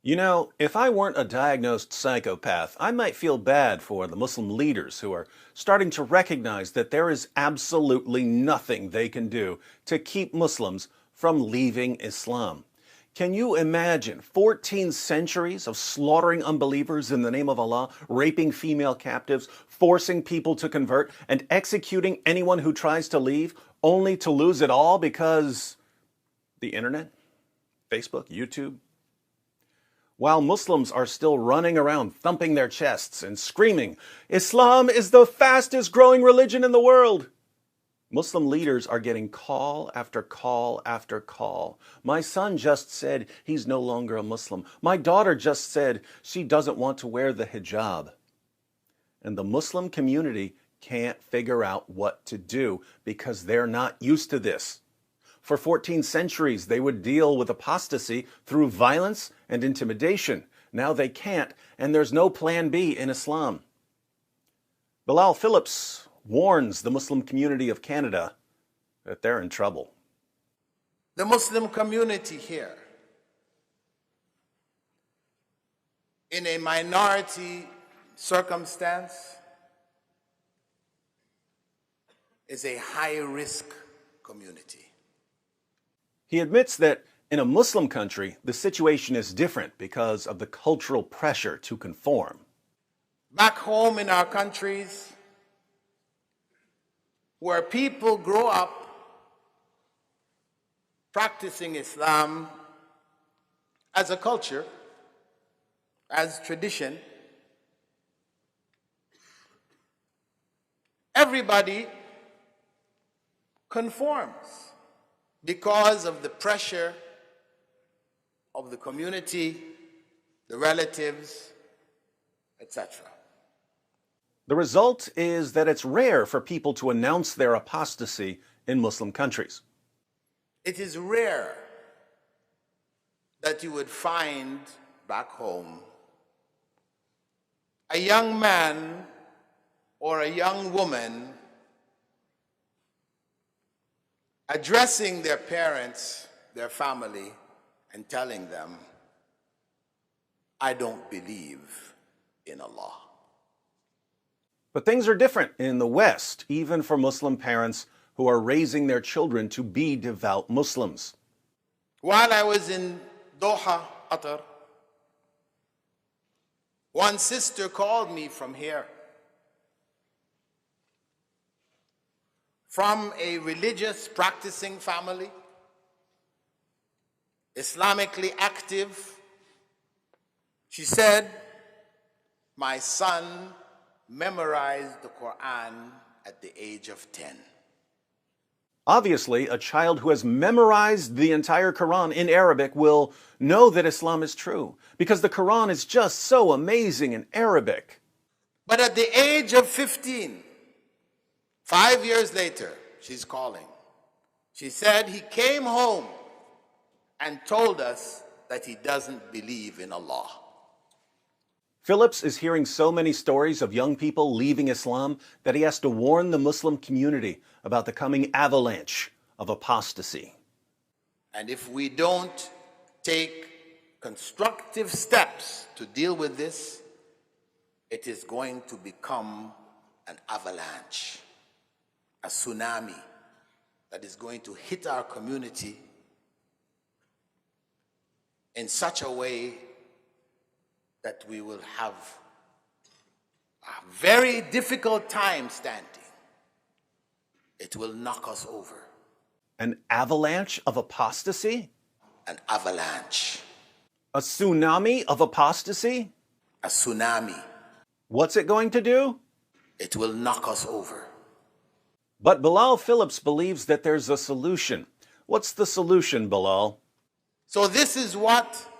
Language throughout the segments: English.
You know, if I weren't a diagnosed psychopath, I might feel bad for the Muslim leaders who are starting to recognize that there is absolutely nothing they can do to keep Muslims from leaving Islam. Can you imagine 14 centuries of slaughtering unbelievers in the name of Allah, raping female captives, forcing people to convert, and executing anyone who tries to leave, only to lose it all because the internet, Facebook, YouTube? While Muslims are still running around thumping their chests and screaming, Islam is the fastest growing religion in the world, Muslim leaders are getting call after call after call. My son just said he's no longer a Muslim. My daughter just said she doesn't want to wear the hijab. And the Muslim community can't figure out what to do because they're not used to this. For 14 centuries, they would deal with apostasy through violence and intimidation. Now they can't, and there's no plan B in Islam. Bilal Phillips warns the Muslim community of Canada that they're in trouble. The Muslim community here, in a minority circumstance, is a high-risk community. He admits that in a Muslim country, the situation is different because of the cultural pressure to conform. Back home in our countries, where people grow up practicing Islam as a culture, as tradition, everybody conforms because of the pressure of the community, the relatives, etc. The result is that it's rare for people to announce their apostasy in Muslim countries. It is rare that you would find back home a young man or a young woman addressing their parents, their family, and telling them, I don't believe in Allah. But things are different in the West, even for Muslim parents who are raising their children to be devout Muslims. While I was in Doha, Qatar, one sister called me from here, from a religious practicing family, Islamically active. She said, my son memorized the Quran at the age of 10. Obviously, a child who has memorized the entire Quran in Arabic will know that Islam is true, because the Quran is just so amazing in Arabic. But at the age of 15, 5 years later, she's calling. She said he came home and told us that he doesn't believe in Allah. Phillips is hearing so many stories of young people leaving Islam that he has to warn the Muslim community about the coming avalanche of apostasy. And if we don't take constructive steps to deal with this, it is going to become an avalanche, a tsunami that is going to hit our community in such a way that we will have a very difficult time standing. It will knock us over. An avalanche of apostasy? An avalanche. A tsunami of apostasy? A tsunami. What's it going to do? It will knock us over. But Bilal Phillips believes that there's a solution. What's the solution, Bilal? So this is what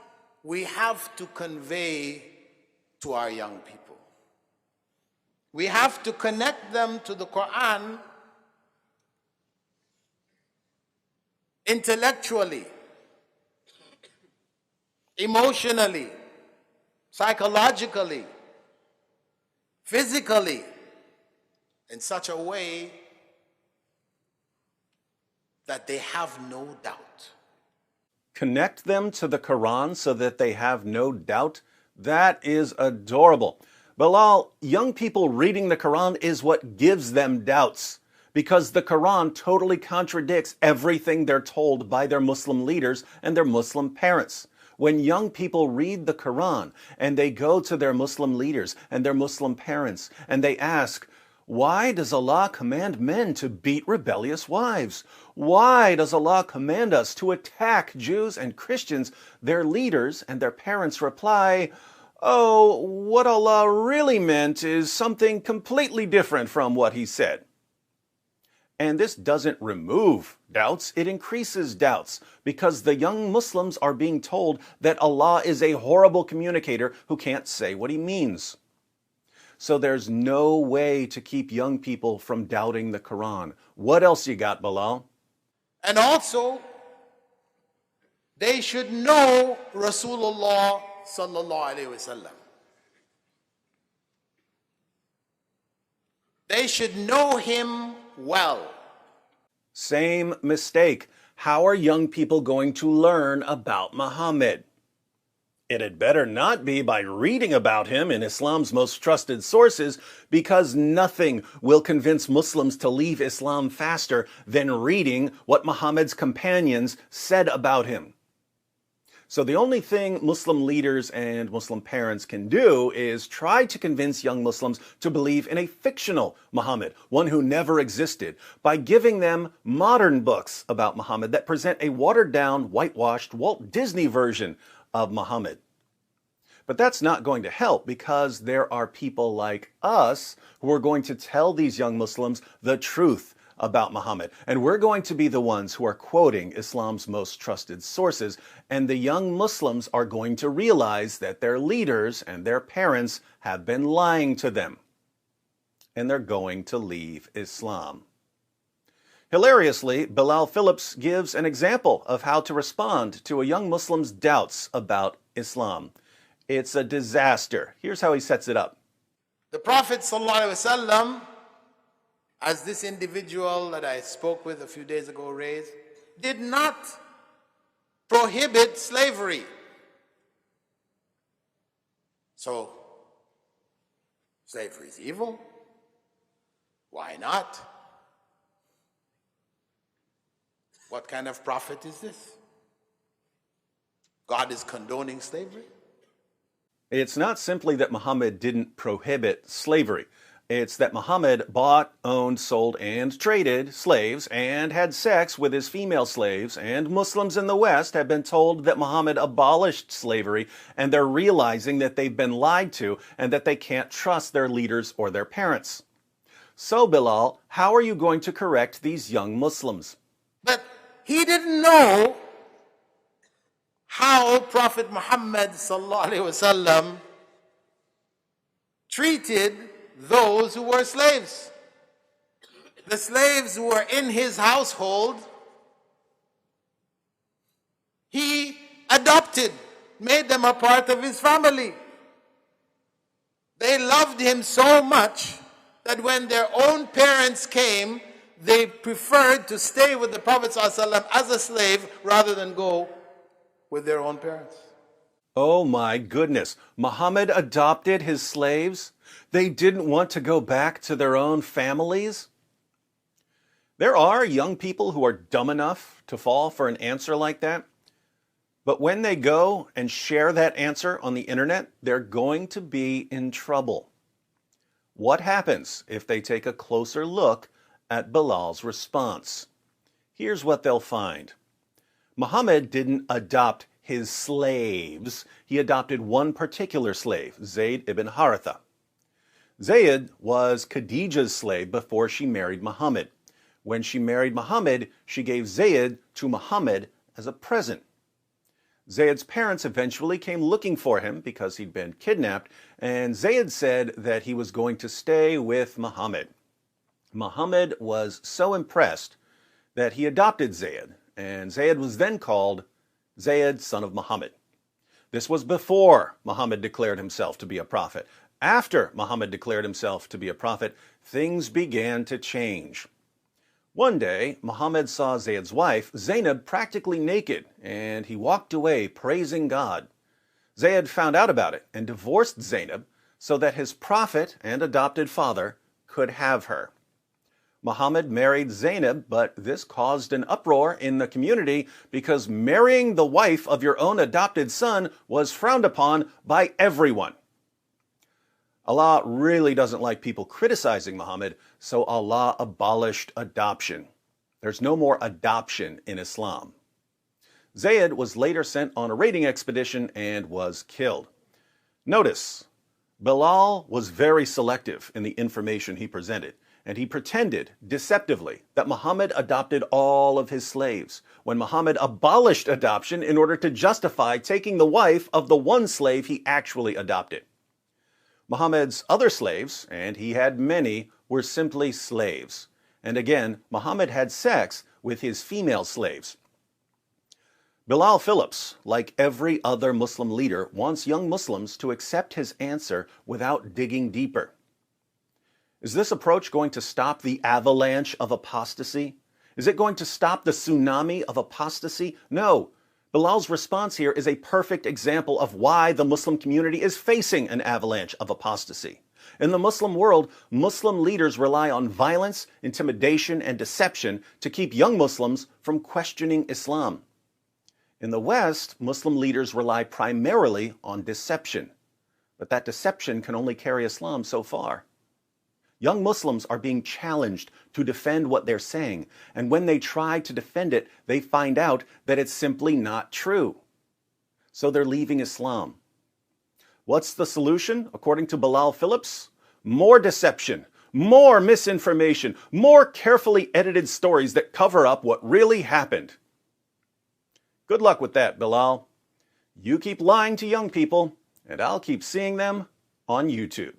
we have to convey to our young people. We have to connect them to the Quran intellectually, emotionally, psychologically, physically, in such a way that they have no doubt. Connect them to the Quran so that they have no doubt. That is adorable. Bilal, young people reading the Quran is what gives them doubts, because the Quran totally contradicts everything they're told by their Muslim leaders and their Muslim parents. When young people read the Quran and they go to their Muslim leaders and their Muslim parents and they ask, why does Allah command men to beat rebellious wives? Why does Allah command us to attack Jews and Christians? Their leaders and their parents reply, oh, what Allah really meant is something completely different from what He said. And this doesn't remove doubts, it increases doubts, because the young Muslims are being told that Allah is a horrible communicator who can't say what He means. So there's no way to keep young people from doubting the Quran. What else you got, Bilal? And also, they should know Rasulullah sallallahu alaihi wasallam. They should know him well. Same mistake. How are young people going to learn about Muhammad? It had better not be by reading about him in Islam's most trusted sources, because nothing will convince Muslims to leave Islam faster than reading what Muhammad's companions said about him. So the only thing Muslim leaders and Muslim parents can do is try to convince young Muslims to believe in a fictional Muhammad, one who never existed, by giving them modern books about Muhammad that present a watered-down, whitewashed Walt Disney version of Muhammad. But that's not going to help, because there are people like us who are going to tell these young Muslims the truth about Muhammad. And we're going to be the ones who are quoting Islam's most trusted sources. And the young Muslims are going to realize that their leaders and their parents have been lying to them. And they're going to leave Islam. Hilariously, Bilal Phillips gives an example of how to respond to a young Muslim's doubts about Islam. It's a disaster. Here's how he sets it up. The Prophet ﷺ, as this individual that I spoke with a few days ago raised, did not prohibit slavery. So, slavery is evil. Why not? What kind of prophet is this? God is condoning slavery? It's not simply that Muhammad didn't prohibit slavery. It's that Muhammad bought, owned, sold, and traded slaves and had sex with his female slaves, and Muslims in the West have been told that Muhammad abolished slavery, and they're realizing that they've been lied to and that they can't trust their leaders or their parents. So, Bilal, how are you going to correct these young Muslims? But he didn't know how Prophet Muhammad sallallahu alaihi wasallam treated those who were slaves. The slaves who were in his household, he adopted, made them a part of his family. They loved him so much that when their own parents came, they preferred to stay with the Prophet ﷺ as a slave rather than go with their own parents. Oh my goodness, Muhammad adopted his slaves? They didn't want to go back to their own families? There are young people who are dumb enough to fall for an answer like that. But when they go and share that answer on the internet, they're going to be in trouble. What happens if they take a closer look at Bilal's response? Here's what they'll find. Muhammad didn't adopt his slaves. He adopted one particular slave, Zayd ibn Haritha. Zayd was Khadija's slave before she married Muhammad. When she married Muhammad, she gave Zayd to Muhammad as a present. Zayd's parents eventually came looking for him because he'd been kidnapped, and Zayd said that he was going to stay with Muhammad. Muhammad was so impressed that he adopted Zayd, and Zayd was then called Zayd, son of Muhammad. This was before Muhammad declared himself to be a prophet. After Muhammad declared himself to be a prophet, things began to change. One day, Muhammad saw Zayed's wife, Zainab, practically naked, and he walked away praising God. Zayed found out about it and divorced Zainab so that his prophet and adopted father could have her. Muhammad married Zainab, but this caused an uproar in the community because marrying the wife of your own adopted son was frowned upon by everyone. Allah really doesn't like people criticizing Muhammad, so Allah abolished adoption. There's no more adoption in Islam. Zayed was later sent on a raiding expedition and was killed. Notice, Bilal was very selective in the information he presented, and he pretended deceptively that Muhammad adopted all of his slaves, when Muhammad abolished adoption in order to justify taking the wife of the one slave he actually adopted. Muhammad's other slaves, and he had many, were simply slaves. And again, Muhammad had sex with his female slaves. Bilal Phillips, like every other Muslim leader, wants young Muslims to accept his answer without digging deeper. Is this approach going to stop the avalanche of apostasy? Is it going to stop the tsunami of apostasy? No. Bilal's response here is a perfect example of why the Muslim community is facing an avalanche of apostasy. In the Muslim world, Muslim leaders rely on violence, intimidation, and deception to keep young Muslims from questioning Islam. In the West, Muslim leaders rely primarily on deception. But that deception can only carry Islam so far. Young Muslims are being challenged to defend what they're saying, and when they try to defend it, they find out that it's simply not true. So they're leaving Islam. What's the solution, according to Bilal Phillips? More deception, more misinformation, more carefully edited stories that cover up what really happened. Good luck with that, Bilal. You keep lying to young people, and I'll keep seeing them on YouTube.